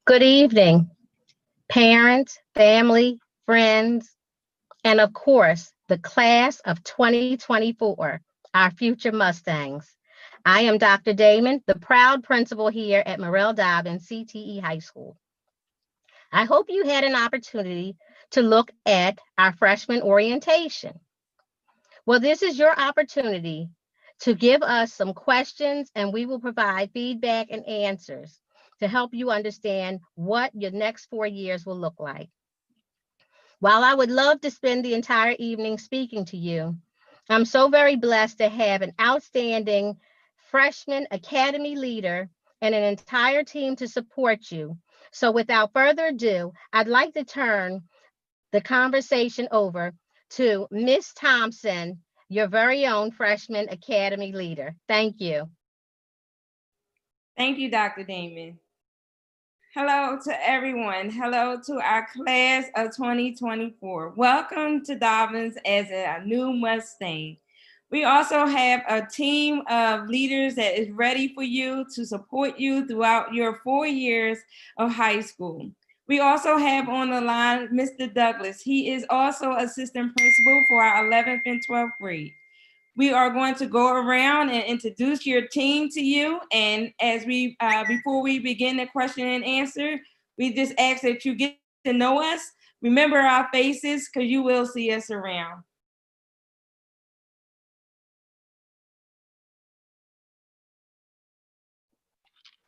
Good evening, parents, family, friends, and of course, the class of 2024, our future Mustangs. I am Dr. Damon, the proud principal here at Murrell Dobbins CTE High School. I hope you had an opportunity to look at our freshman orientation. Well, this is your opportunity to give us some questions and we will provide feedback and answers to help you understand what your next 4 years will look like. While I would love to spend the entire evening speaking to you, I'm so very blessed to have an outstanding freshman academy leader and an entire team to support you. So without further ado, I'd like to turn the conversation over to Miss Thompson, your very own freshman academy leader. Thank you. Thank you, Dr. Damon. Hello to everyone. Hello to our class of 2024. Welcome to Dobbins as a new Mustang. We also have a team of leaders that is ready for you to support you throughout your 4 years of high school. We also have on the line Mr. Douglas. He is also assistant principal for our 11th and 12th grade. We are going to go around and introduce your team to you. And as before we begin the question and answer, we just ask that you get to know us. Remember our faces because you will see us around.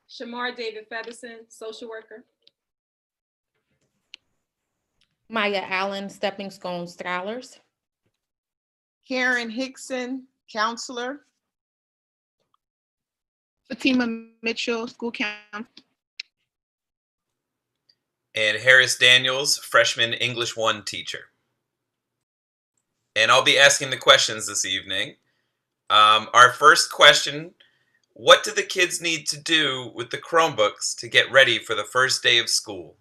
Shamar David Featherson, social worker. Maya Allen, Stepping Stone Scholars. Karen Hickson, counselor. Fatima Mitchell, school counselor. And Harris Daniels, freshman English 1 teacher. And I'll be asking the questions this evening. Our first question, what do the kids need to do with the Chromebooks to get ready for the first day of school?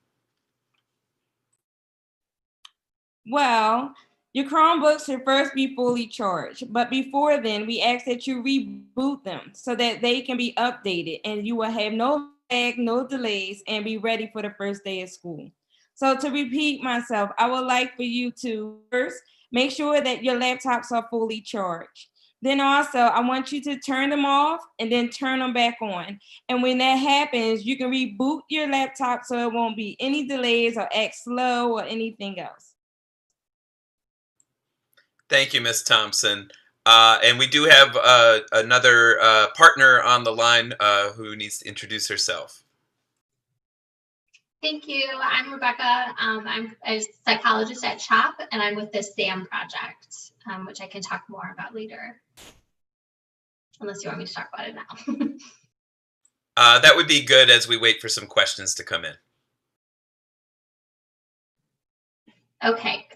Well, your Chromebooks should first be fully charged, but before then, we ask that you reboot them so that they can be updated and you will have no lag, no delays, and be ready for the first day of school. So to repeat myself, I would like for you to first make sure that your laptops are fully charged. Then also, I want you to turn them off and then turn them back on. And when that happens, you can reboot your laptop so it won't be any delays or act slow or anything else. Thank you, Ms. Thompson. And we do have another partner on the line who needs to introduce herself. Thank you. I'm Rebecca. I'm a psychologist at CHOP, and I'm with the SAM project, which I can talk more about later, unless you want me to talk about it now. That would be good as we wait for some questions to come in. Okay,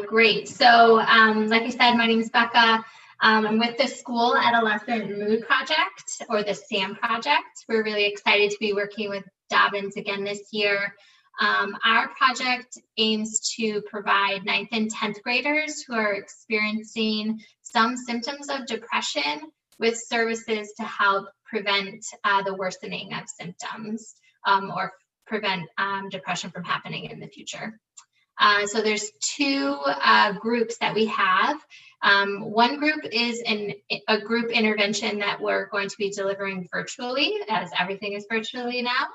great. So like I said, my name is Becca. I'm with the School Adolescent Mood Project, or the SAM project. We're really excited to be working with Dobbins again this year. Our project aims to provide 9th and 10th graders who are experiencing some symptoms of depression with services to help prevent the worsening of symptoms or prevent depression from happening in the future. So there's two groups that we have. One group is a group intervention that we're going to be delivering virtually, as everything is virtually now.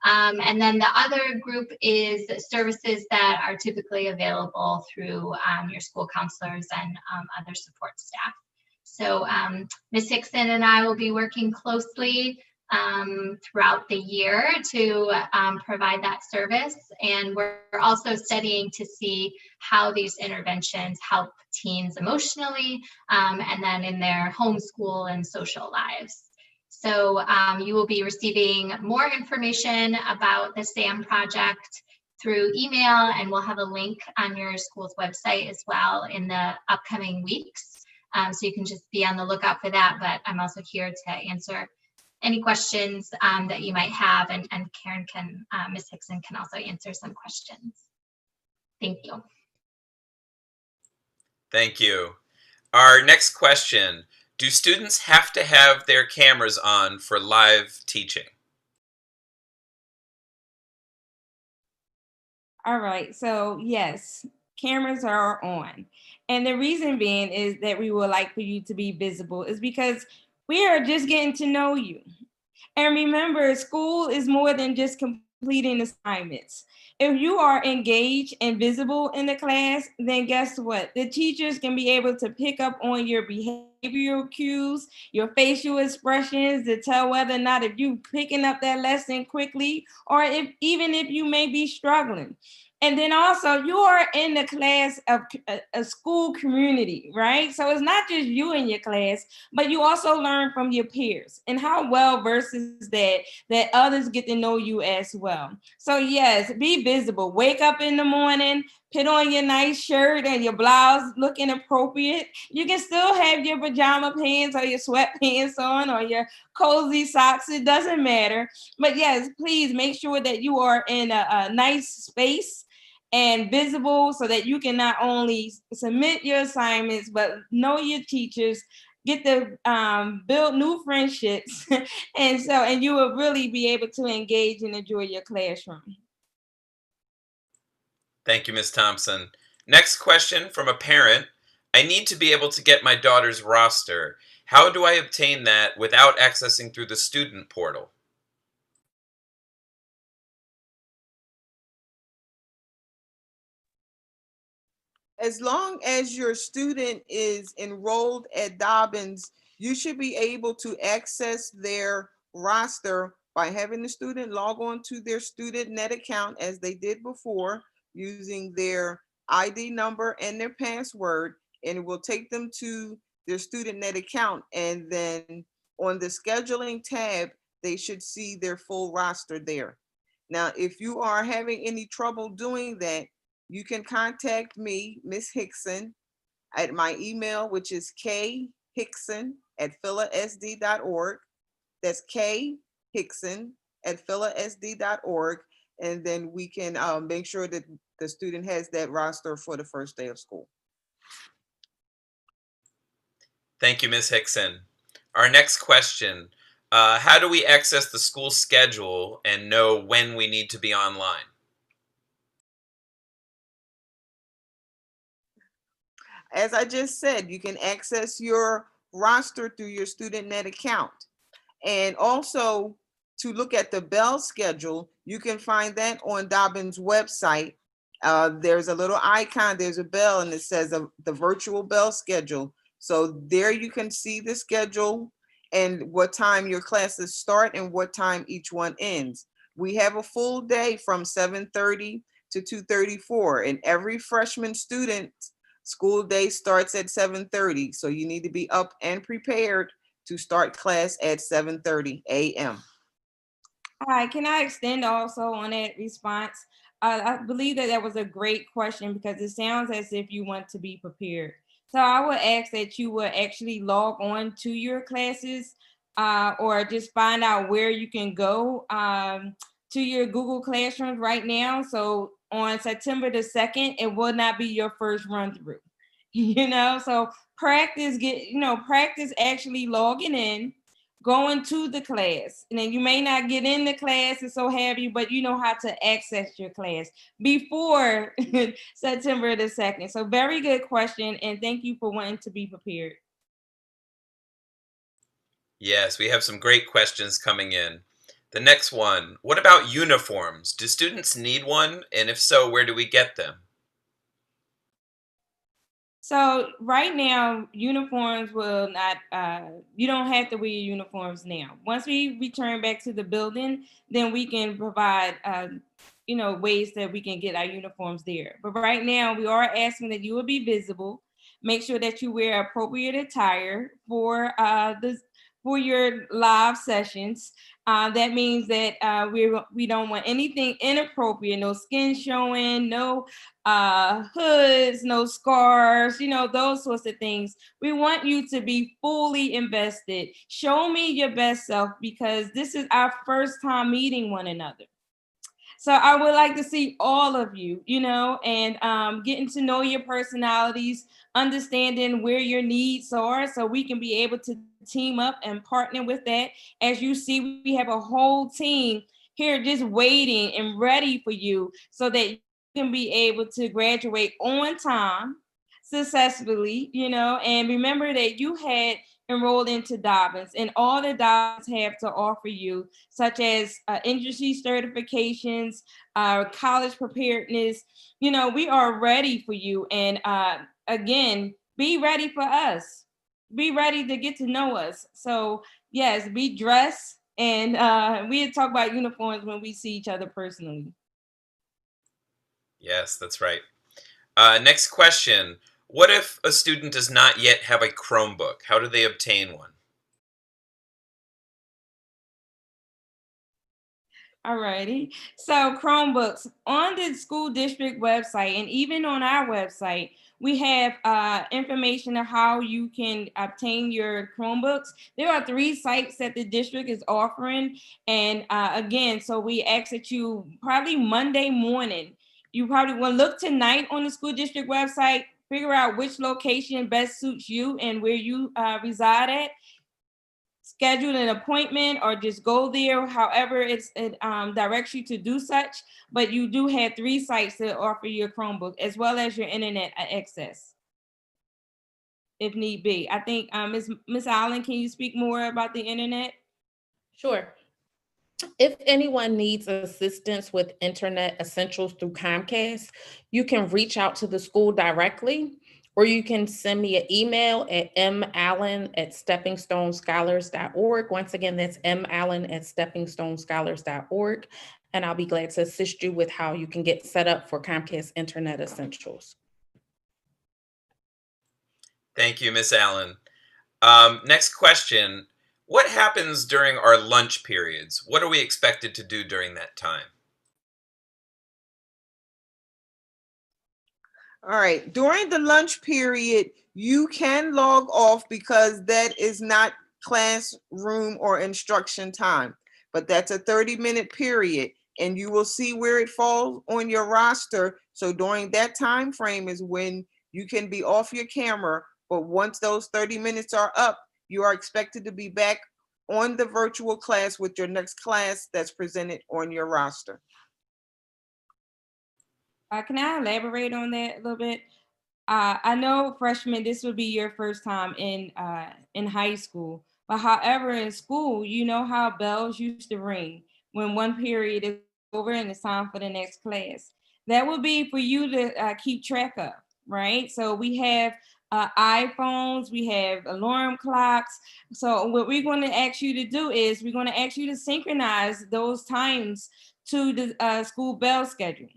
And then the other group is services that are typically available through your school counselors and other support staff. So Ms. Hickson and I will be working closely throughout the year to provide that service. And we're also studying to see how these interventions help teens emotionally and then in their homeschool and social lives. So you will be receiving more information about the SAM project through email, and we'll have a link on your school's website as well in the upcoming weeks. So you can just be on the lookout for that, but I'm also here to answer any questions that you might have, and Karen can, Ms. Hickson can also answer some questions. Thank you. Thank you. Our next question, do students have to have their cameras on for live teaching? All right, so yes, cameras are on. And the reason being is that we would like for you to be visible is because we are just getting to know you. And remember, school is more than just completing assignments. If you are engaged and visible in the class, then guess what? The teachers can be able to pick up on your behavioral cues, your facial expressions to tell whether or not if you picking up that lesson quickly or if even if you may be struggling. And then also you are in the class of a school community, right? So it's not just you in your class, but you also learn from your peers and how well versus that others get to know you as well. So yes, be visible. Wake up in the morning, put on your nice shirt and your blouse looking appropriate. You can still have your pajama pants or your sweatpants on or your cozy socks. It doesn't matter. But yes, please make sure that you are in a nice space and visible so that you can not only submit your assignments, but know your teachers, get to build new friendships. And you will really be able to engage and enjoy your classroom. Thank you, Ms. Thompson. Next question from a parent. I need to be able to get my daughter's roster. How do I obtain that without accessing through the student portal? As long as your student is enrolled at Dobbins, you should be able to access their roster by having the student log on to their student net account as they did before, using their ID number and their password, and it will take them to their student net account. And then on the scheduling tab, they should see their full roster there. Now, if you are having any trouble doing that, you can contact me, Miss Hickson, at my email, which is khickson@philasd.org. That's khickson@philasd.org. And then we can make sure that the student has that roster for the first day of school. Thank you, Ms. Hickson. Our next question. How do we access the school schedule and know when we need to be online? As I just said, you can access your roster through your student net account. And also to look at the bell schedule, you can find that on Dobbins' website. There's a little icon, there's a bell, and it says the virtual bell schedule. So there you can see the schedule and what time your classes start and what time each one ends. We have a full day from 7:30 to 2:34, and every freshman student school day starts at 7:30. So you need to be up and prepared to start class at 7:30 a.m. All right, can I extend also on that response? I believe that was a great question because it sounds as if you want to be prepared. So I would ask that you would actually log on to your classes or just find out where you can go to your Google Classrooms right now. So on September the 2nd, it will not be your first run through, so practice actually logging in, going to the class. And then you may not get in the class and so have you, but you know how to access your class before September the 2nd. So very good question. And thank you for wanting to be prepared. Yes, we have some great questions coming in. The next one, what about uniforms? Do students need one? And if so, where do we get them? So right now, uniforms will not, you don't have to wear your uniforms now. Once we return back to the building, then we can provide, ways that we can get our uniforms there. But right now, we are asking that you will be visible. Make sure that you wear appropriate attire for your live sessions. That means that we don't want anything inappropriate, no skin showing, no hoods, no scarves, those sorts of things. We want you to be fully invested. Show me your best self because this is our first time meeting one another. So I would like to see all of you, and getting to know your personalities, understanding where your needs are so we can be able to team up and partner with that. As you see, we have a whole team here just waiting and ready for you so that can be able to graduate on time successfully, and remember that you had enrolled into Dobbins and all that Dobbins have to offer you, such as industry certifications, college preparedness. We are ready for you. And again, be ready for us. Be ready to get to know us. So yes, be dressed. And we talk about uniforms when we see each other personally. Yes, that's right. Next question. What if a student does not yet have a Chromebook? How do they obtain one? Alrighty. So Chromebooks on the school district website and even on our website, we have information on how you can obtain your Chromebooks. There are 3 sites that the district is offering. And again, so we ask that you probably Monday morning, you probably want to look tonight on the school district website, figure out which location best suits you and where you reside at. Schedule an appointment or just go there, however it directs you to do such. But you do have 3 sites that offer your Chromebook as well as your internet access if need be. I think Ms. Allen, can you speak more about the internet? Sure. If anyone needs assistance with internet essentials through Comcast, you can reach out to the school directly, or you can send me an email at mallen@steppingstonescholars.org. Once again, that's mallen@steppingstonescholars.org, and I'll be glad to assist you with how you can get set up for Comcast Internet Essentials. Thank you, Miss Allen. Next question. What happens during our lunch periods? What are we expected to do during that time? All right, during the lunch period, you can log off because that is not classroom or instruction time, but that's a 30-minute period and you will see where it falls on your roster. So during that time frame is when you can be off your camera, but once those 30 minutes are up, you are expected to be back on the virtual class with your next class that's presented on your roster. Can I elaborate on that a little bit? I know freshmen, this would be your first time in high school, but however, in school, you know how bells used to ring when one period is over and it's time for the next class. That would be for you to keep track of, right? So we have iPhones, we have alarm clocks. So what we're going to ask you to do is we're going to ask you to synchronize those times to the school bell schedule.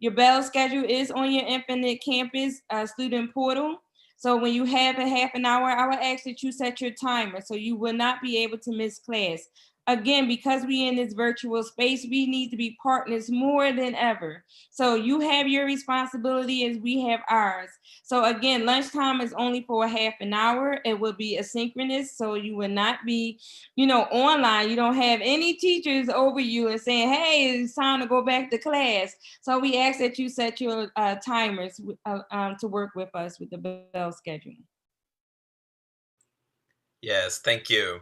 Your bell schedule is on your Infinite Campus student portal. So when you have a half an hour, I would ask that you set your timer so you will not be able to miss class. Again, because we in this virtual space, we need to be partners more than ever. So you have your responsibility as we have ours. So again, lunchtime is only for a half an hour. It will be asynchronous, so you will not be, online. You don't have any teachers over you and saying, hey, it's time to go back to class. So we ask that you set your timers to work with us with the bell schedule. Yes, thank you.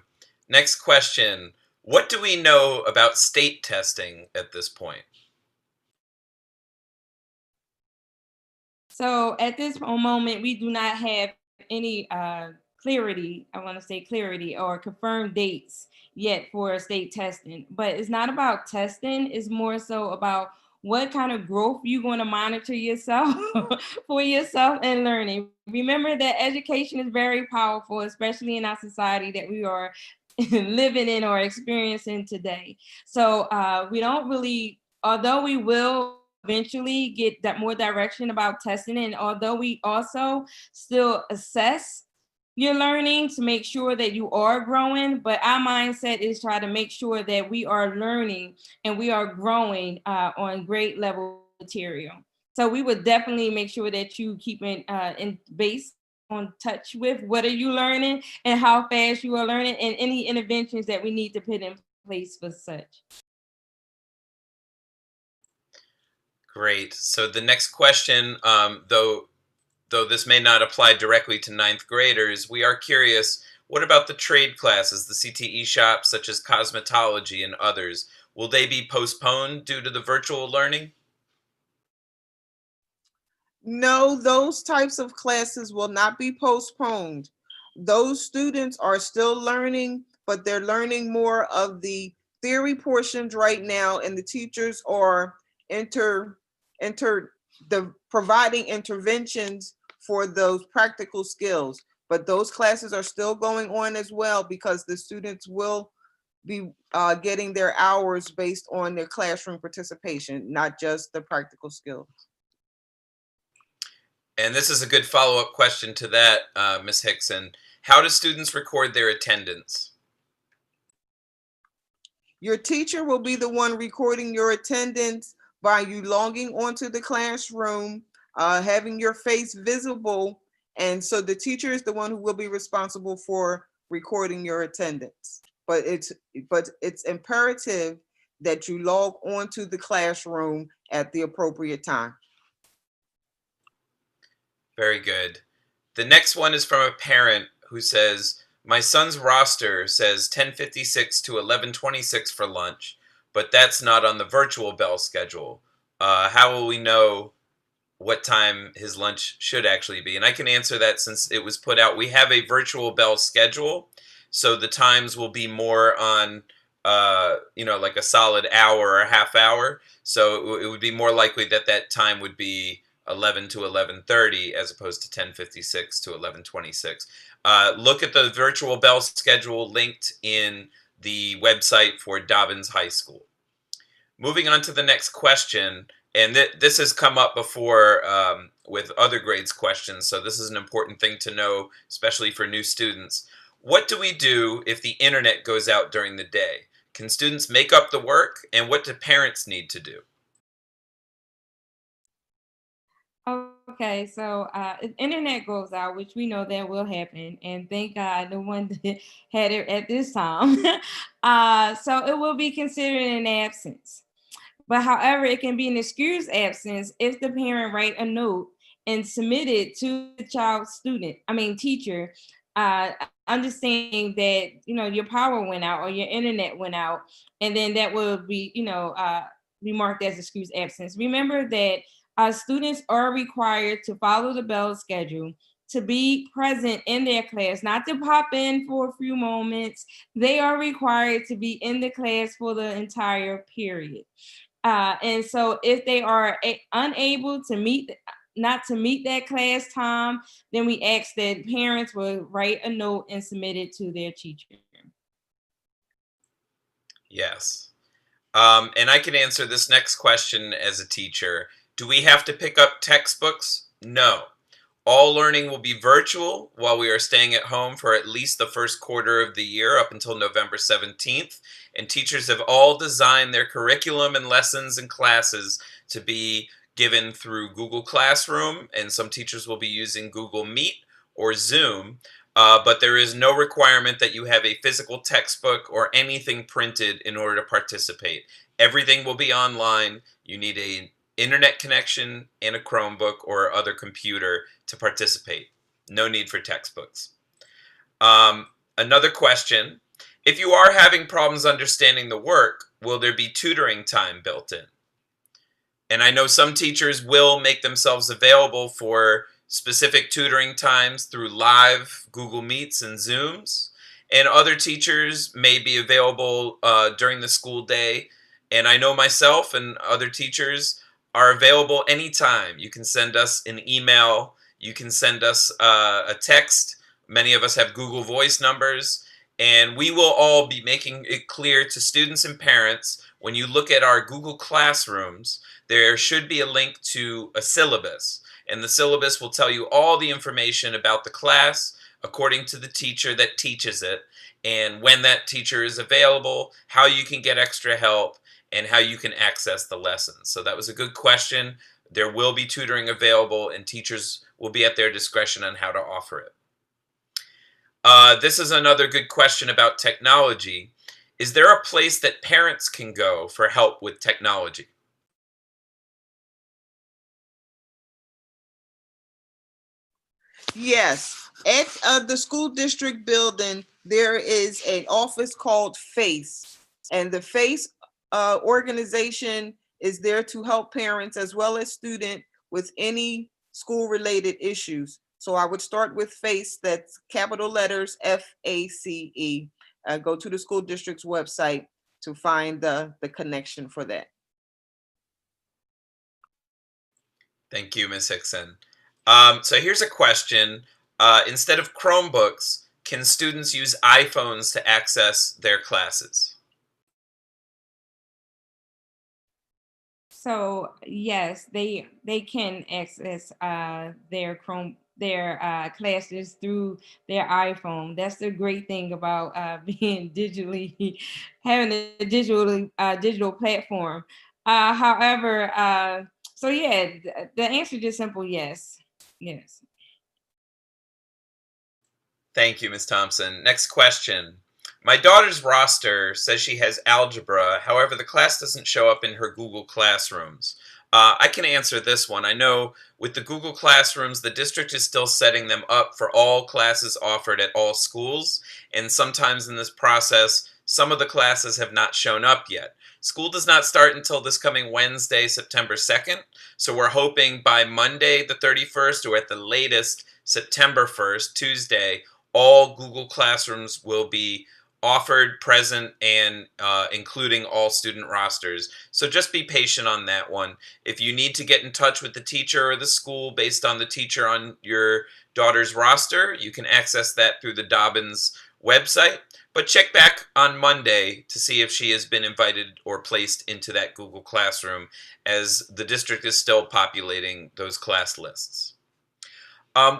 Next question. What do we know about state testing at this point? So at this moment, we do not have any clarity, I want to say clarity or confirmed dates yet for state testing. But it's not about testing, it's more so about what kind of growth you're going to monitor yourself for yourself and learning. Remember that education is very powerful, especially in our society that we are living in or experiencing today. So we don't really, although we will eventually get that more direction about testing, and although we also still assess your learning to make sure that you are growing, but our mindset is try to make sure that we are learning and we are growing on grade level material. So we would definitely make sure that you keep in base on touch with what are you learning and how fast you are learning and any interventions that we need to put in place for such. Great. So the next question, though this may not apply directly to ninth graders, we are curious, what about the trade classes, the CTE shops such as cosmetology and others? Will they be postponed due to the virtual learning? No, those types of classes will not be postponed. Those students are still learning, but they're learning more of the theory portions right now, and the teachers are providing interventions for those practical skills. But those classes are still going on as well, because the students will be getting their hours based on their classroom participation, not just the practical skills. And this is a good follow-up question to that, Ms. Hickson. How do students record their attendance? Your teacher will be the one recording your attendance by you logging onto the classroom, having your face visible. And so the teacher is the one who will be responsible for recording your attendance. But it's imperative that you log onto the classroom at the appropriate time. Very good. The next one is from a parent who says, my son's roster says 10:56 to 11:26 for lunch, but that's not on the virtual bell schedule. How will we know what time his lunch should actually be? And I can answer that since it was put out. We have a virtual bell schedule, so the times will be more on, like a solid hour or a half hour. So it would be more likely that that time would be 11 to 11:30 as opposed to 10:56 to 11:26. Look at the virtual bell schedule linked in the website for Dobbins High School. Moving on to the next question, and this has come up before with other grades questions, so this is an important thing to know, especially for new students. What do we do if the internet goes out during the day? Can students make up the work, and what do parents need to do? Okay, so if internet goes out, which we know that will happen, and thank God no one had it at this time. So it will be considered an absence. But however, it can be an excused absence if the parent write a note and submit it to the child's teacher, understanding that your power went out or your internet went out, and then that will be be marked as excused absence. Remember that students are required to follow the bell schedule, to be present in their class, not to pop in for a few moments. They are required to be in the class for the entire period. And so if they are unable to meet that class time, then we ask that parents will write a note and submit it to their teacher. Yes. And I can answer this next question as a teacher. Do we have to pick up textbooks? No. All learning will be virtual while we are staying at home for at least the first quarter of the year up until November 17th. And teachers have all designed their curriculum and lessons and classes to be given through Google Classroom, and some teachers will be using Google Meet or Zoom. But there is no requirement that you have a physical textbook or anything printed in order to participate. Everything will be online. You need an internet connection and a Chromebook or other computer to participate. No need for textbooks. Another question, if you are having problems understanding the work, will there be tutoring time built in? And I know some teachers will make themselves available for specific tutoring times through live Google Meets and Zooms, and other teachers may be available during the school day. And I know myself and other teachers are available anytime. You can send us an email, you can send us a text. Many of us have Google Voice numbers, and we will all be making it clear to students and parents, when you look at our Google Classrooms, there should be a link to a syllabus. And the syllabus will tell you all the information about the class according to the teacher that teaches it, and when that teacher is available, how you can get extra help, and how you can access the lessons. So that was a good question. There will be tutoring available, and teachers will be at their discretion on how to offer it. This is another good question about technology. Is there a place that parents can go for help with technology? Yes, at the school district building, there is an office called FACE, and the FACE organization is there to help parents as well as students with any school-related issues. So I would start with FACE, that's capital letters FACE. Go to the school district's website to find the connection for that. Thank you, Ms. Hickson. So here's a question. Instead of Chromebooks, can students use iPhones to access their classes? So yes, they can access their classes through their iPhone. That's the great thing about being digitally having a digital platform. However, so yeah, the answer is just simple: yes, yes. Thank you, Ms. Thompson. Next question. My daughter's roster says she has algebra. However, the class doesn't show up in her Google Classrooms. I can answer this one. I know with the Google Classrooms, the district is still setting them up for all classes offered at all schools. And sometimes in this process, some of the classes have not shown up yet. School does not start until this coming Wednesday, September 2nd. So we're hoping by Monday, the 31st, or at the latest, September 1st, Tuesday, all Google Classrooms will be offered, present, and including all student rosters. So just be patient on that one. If you need to get in touch with the teacher or the school based on the teacher on your daughter's roster, you can access that through the Dobbins website. But check back on Monday to see if she has been invited or placed into that Google Classroom, as the district is still populating those class lists.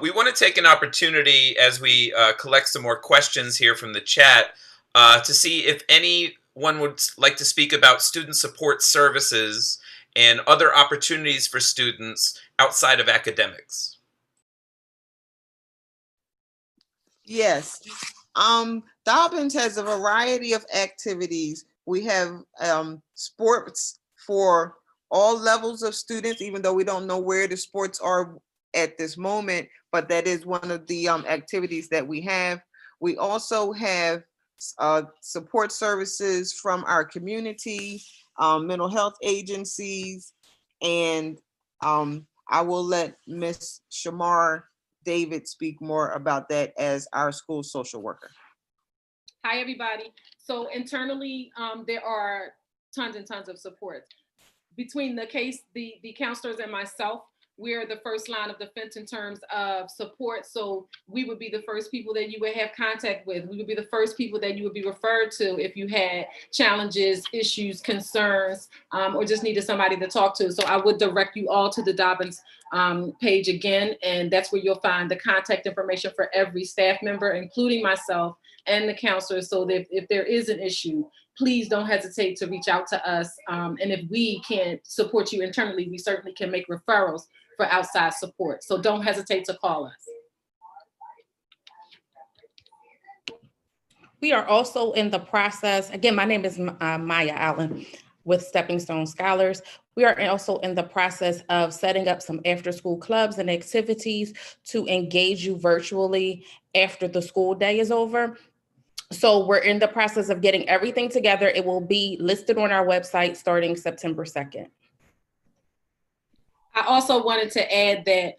We want to take an opportunity as we collect some more questions here from the chat to see if anyone would like to speak about student support services and other opportunities for students outside of academics. Yes. Dobbins has a variety of activities. We have sports for all levels of students, even though we don't know where the sports are at this moment, but that is one of the activities that we have. We also have support services from our community, mental health agencies, and I will let Ms. Shamar David speak more about that as our school social worker. Hi, everybody. So internally, there are tons and tons of support. Between the counselors and myself, we're the first line of defense in terms of support. So we would be the first people that you would have contact with. We would be the first people that you would be referred to if you had challenges, issues, concerns, or just needed somebody to talk to. So I would direct you all to the Dobbins page again, and that's where you'll find the contact information for every staff member, including myself and the counselors, so that if there is an issue, please don't hesitate to reach out to us. And if we can't support you internally, we certainly can make referrals for outside support. So don't hesitate to call us. We are also in the process, again, my name is Maya Allen with Stepping Stone Scholars. We are also in the process of setting up some after-school clubs and activities to engage you virtually after the school day is over. So we're in the process of getting everything together. It will be listed on our website starting September 2nd. I also wanted to add that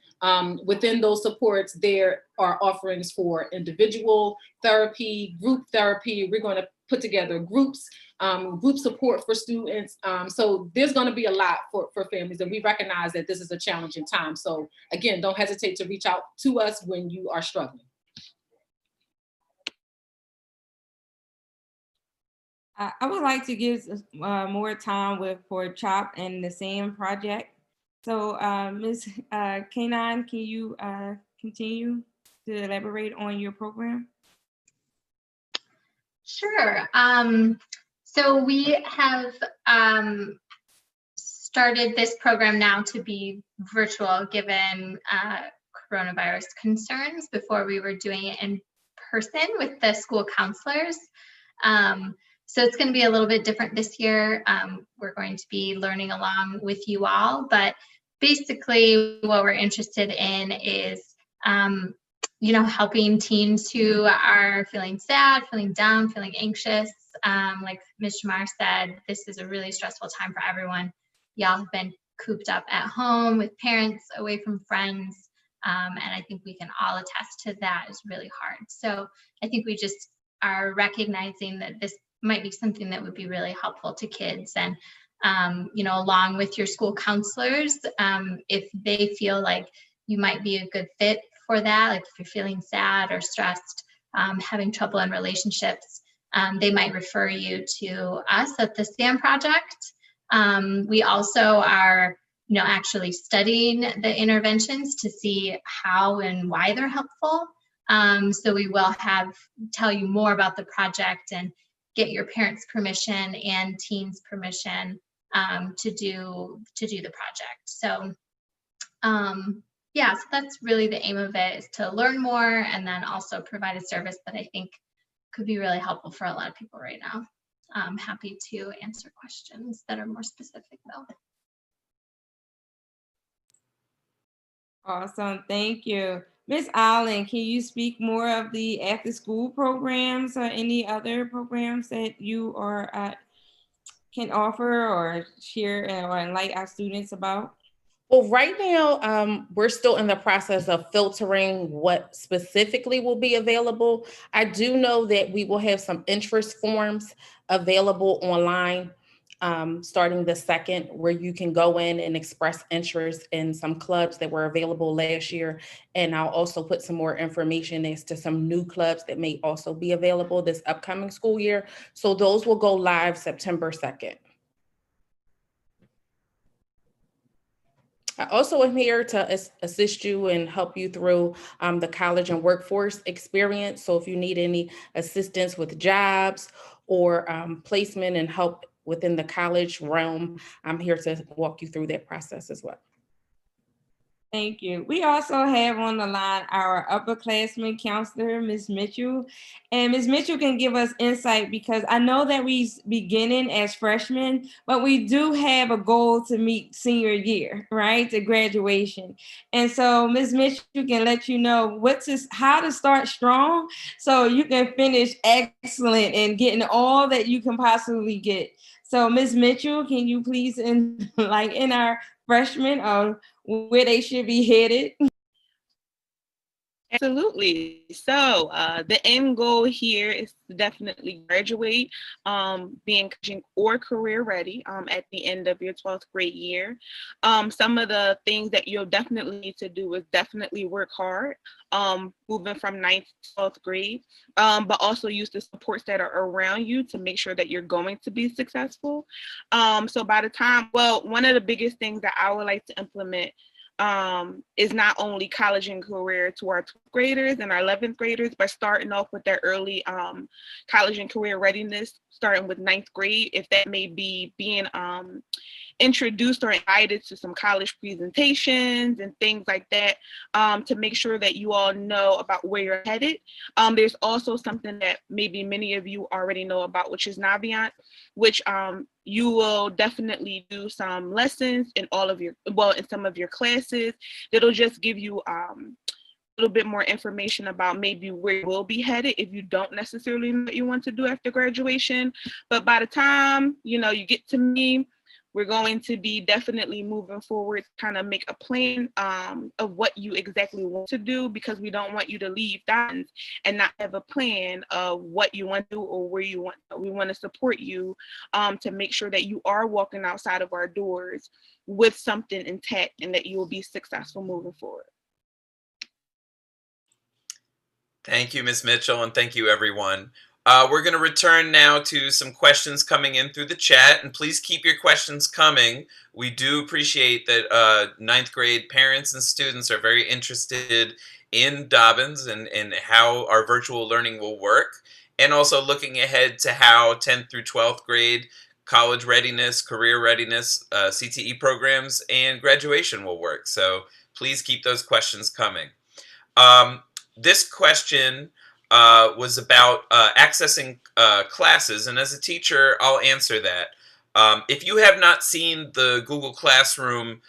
within those supports, there are offerings for individual therapy, group therapy. We're going to put together groups, group support for students. So there's going to be a lot for families, and we recognize that this is a challenging time. So again, don't hesitate to reach out to us when you are struggling. I would like to give more time for CHOP and the SAM project. So Ms. Kanan, can you continue to elaborate on your program? Sure. So we have started this program now to be virtual given coronavirus concerns. Before we were doing it in person with the school counselors. So it's going to be a little bit different this year. We're going to be learning along with you all, but basically what we're interested in is, helping teens who are feeling sad, feeling down, feeling anxious. Like Ms. Shamar said, this is a really stressful time for everyone. Y'all have been cooped up at home with parents, away from friends. And I think we can all attest to that is really hard. So I think we just are recognizing that this might be something that would be really helpful to kids. And, along with your school counselors, if they feel like you might be a good fit for that, like if you're feeling sad or stressed, having trouble in relationships, they might refer you to us at the SAM project. We also are, actually studying the interventions to see how and why they're helpful. So we will tell you more about the project and get your parents' permission and teens' permission to do the project. So so that's really the aim of it, is to learn more and then also provide a service that I think could be really helpful for a lot of people right now. I'm happy to answer questions that are more specific though. Awesome, thank you. Ms. Allen, can you speak more of the after school programs or any other programs that you can offer or share or enlighten our students about? Well, right now, we're still in the process of filtering what specifically will be available. I do know that we will have some interest forms available online starting the 2nd, where you can go in and express interest in some clubs that were available last year. And I'll also put some more information as to some new clubs that may also be available this upcoming school year. So those will go live September 2nd. I also am here to assist you and help you through the college and workforce experience. So if you need any assistance with jobs or placement and help within the college realm, I'm here to walk you through that process as well. Thank you. We also have on the line our upperclassmen counselor, Ms. Mitchell. And Ms. Mitchell can give us insight, because I know that we beginning as freshmen, but we do have a goal to meet senior year, right? To graduation. And so Ms. Mitchell can let you know how to start strong so you can finish excellent and getting all that you can possibly get. So Ms. Mitchell, can you please enlighten our freshmen on where they should be headed? Absolutely. So the end goal here is to definitely graduate, being coaching or career ready at the end of your 12th grade year. Some of the things that you'll definitely need to do is definitely work hard, moving from 9th to 12th grade, but also use the supports that are around you to make sure that you're going to be successful. So by the time, one of the biggest things that I would like to implement is not only college and career to our 12th graders and our 11th graders, but starting off with their early college and career readiness, starting with 9th grade, if that may be being introduced or invited to some college presentations and things like that, to make sure that you all know about where you're headed. There's also something that maybe many of you already know about, which is Navient, which you will definitely do some lessons in in some of your classes. That'll just give you a little bit more information about maybe where you will be headed if you don't necessarily know what you want to do after graduation. But by the time you get to me, we're going to be definitely moving forward, kind of make a plan of what you exactly want to do, because we don't want you to leave Dobbins and not have a plan of what you want to do or where you want. We want to support you to make sure that you are walking outside of our doors with something intact and that you will be successful moving forward. Thank you, Ms. Mitchell, and thank you, everyone. We're going to return now to some questions coming in through the chat, and please keep your questions coming. We do appreciate that 9th grade parents and students are very interested in Dobbins and how our virtual learning will work, and also looking ahead to how 10th through 12th grade college readiness, career readiness, CTE programs, and graduation will work. So please keep those questions coming. This question was about accessing classes, and as a teacher, I'll answer that. If you have not seen the Google Classroom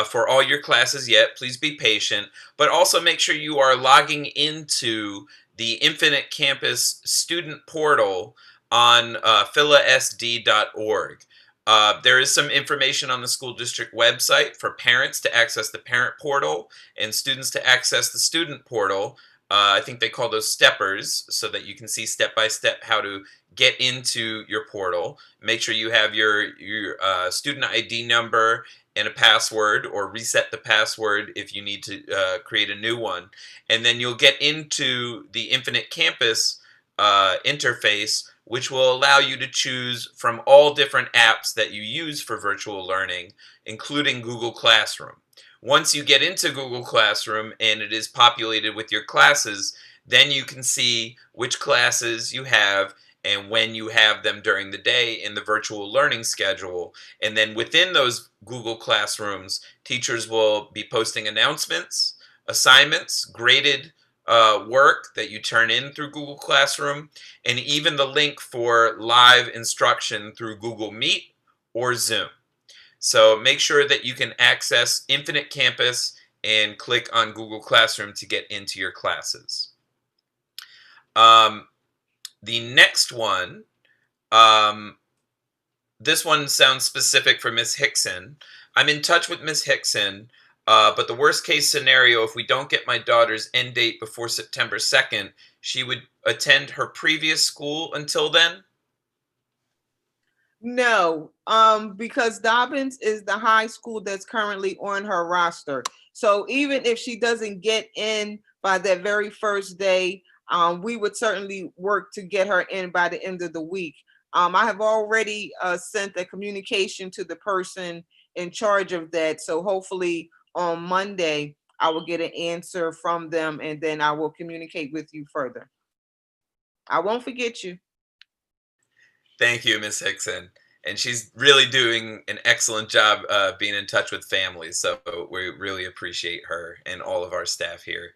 for all your classes yet, please be patient, but also make sure you are logging into the Infinite Campus student portal on philasd.org. There is some information on the school district website for parents to access the parent portal and students to access the student portal. I think they call those steppers, so that you can see step by step how to get into your portal. Make sure you have your student ID number and a password, or reset the password if you need to create a new one. And then you'll get into the Infinite Campus interface, which will allow you to choose from all different apps that you use for virtual learning, including Google Classroom. Once you get into Google Classroom and it is populated with your classes, then you can see which classes you have and when you have them during the day in the virtual learning schedule. And then within those Google Classrooms, teachers will be posting announcements, assignments, graded work that you turn in through Google Classroom, and even the link for live instruction through Google Meet or Zoom. So make sure that you can access Infinite Campus and click on Google Classroom to get into your classes. The next one, this one sounds specific for Ms. Hickson. I'm in touch with Ms. Hickson, but the worst case scenario, if we don't get my daughter's end date before September 2nd, she would attend her previous school until then? No, because Dobbins is the high school that's currently on her roster. So even if she doesn't get in by that very first day, we would certainly work to get her in by the end of the week. I have already sent a communication to the person in charge of that. So hopefully on Monday, I will get an answer from them, and then I will communicate with you further. I won't forget you. Thank you, Ms. Hickson. And she's really doing an excellent job being in touch with families. So we really appreciate her and all of our staff here.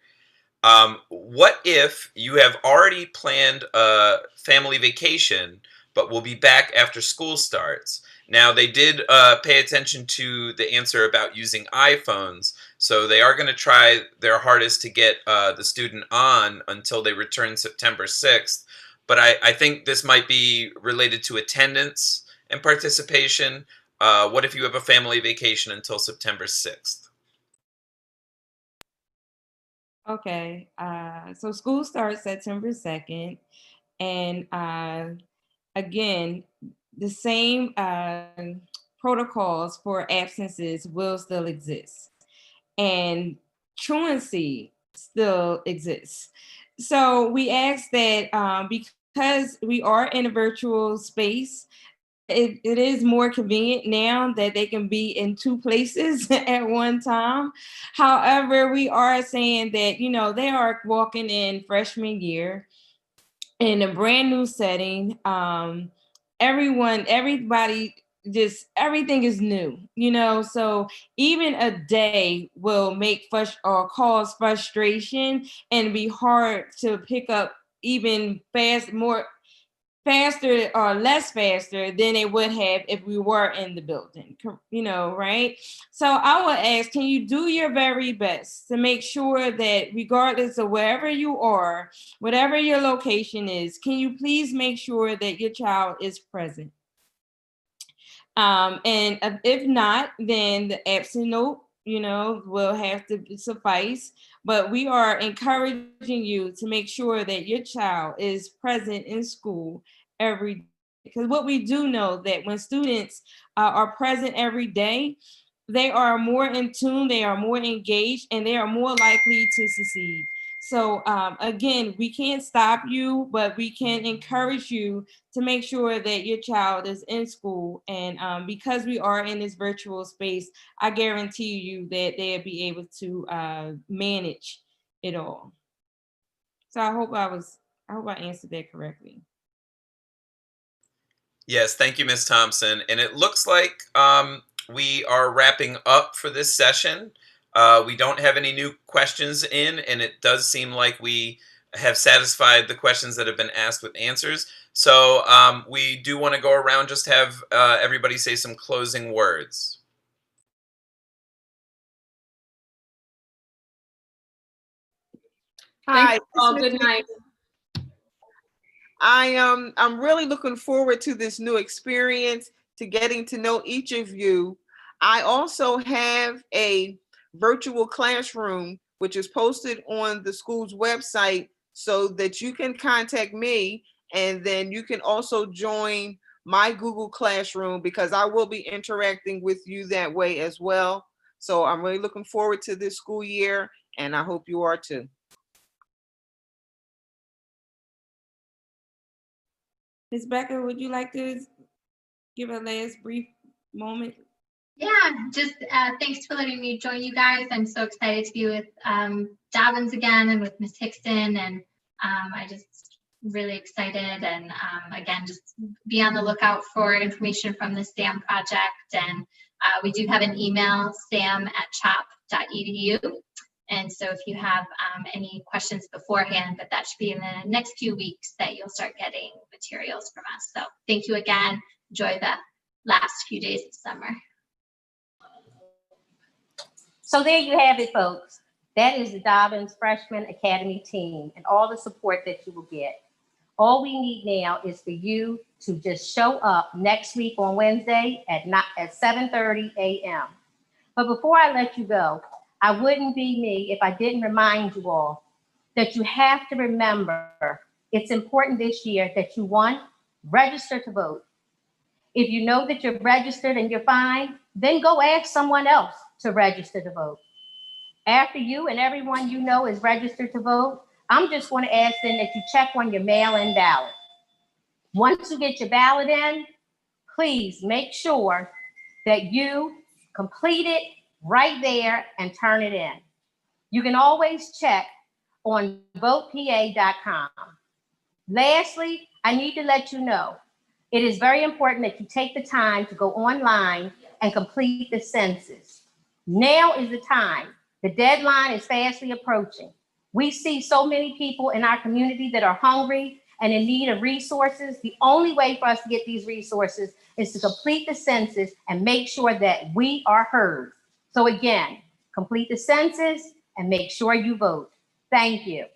What if you have already planned a family vacation, but will be back after school starts? Now, they did pay attention to the answer about using iPhones, so they are going to try their hardest to get the student on until they return September 6th. But I think this might be related to attendance and participation. What if you have a family vacation until September 6th? Okay, so school starts September 2nd, and again, the same protocols for absences will still exist, and truancy still exists. So we ask that because we are in a virtual space, it is more convenient now that they can be in two places at one time. However, we are saying that, they are walking in freshman year in a brand new setting. Everybody, just everything is new, so even a day will make or cause frustration and be hard to pick up even faster or less faster than it would have if we were in the building, right? So I would ask, can you do your very best to make sure that regardless of wherever you are, whatever your location is, can you please make sure that your child is present? And if not, then the absent note, will have to suffice. But we are encouraging you to make sure that your child is present in school every day. Because what we do know that when students are present every day, they are more in tune, they are more engaged, and they are more likely to succeed. So again, we can't stop you, but we can encourage you to make sure that your child is in school. And because we are in this virtual space, I guarantee you that they'll be able to manage it all. So I hope I answered that correctly. Yes, thank you, Ms. Thompson. And it looks like we are wrapping up for this session. We don't have any new questions in, and it does seem like we have satisfied the questions that have been asked with answers. So we do want to go around, just have everybody say some closing words. Hi. Oh, good night. I'm really looking forward to this new experience, to getting to know each of you. I also have a virtual classroom, which is posted on the school's website so that you can contact me, and then you can also join my Google Classroom because I will be interacting with you that way as well. So I'm really looking forward to this school year, and I hope you are too. Ms. Becker, would you like to give a last brief moment? Yeah, just thanks for letting me join you guys. I'm so excited to be with Dobbins again and with Ms. Hickson, and I just really excited. And again, just be on the lookout for information from the SAM project. And we do have an email, sam@chop.edu. And so if you have any questions beforehand, but that should be in the next few weeks that you'll start getting materials from us. So thank you again. Enjoy the last few days of summer. So there you have it, folks. That is the Dobbins Freshman Academy team and all the support that you will get. All we need now is for you to just show up next week on Wednesday at 7:30 a.m. But before I let you go, I wouldn't be me if I didn't remind you all that you have to remember it's important this year that you, one, register to vote. If you know that you're registered and you're fine, then go ask someone else to register to vote. After you and everyone you know is registered to vote, I'm just going to ask then that you check on your mail-in ballot. Once you get your ballot in, please make sure that you complete it right there and turn it in. You can always check on votepa.com. Lastly, I need to let you know, it is very important that you take the time to go online and complete the census. Now is the time. The deadline is fastly approaching. We see so many people in our community that are hungry and in need of resources. The only way for us to get these resources is to complete the census and make sure that we are heard. So again, complete the census and make sure you vote. Thank you.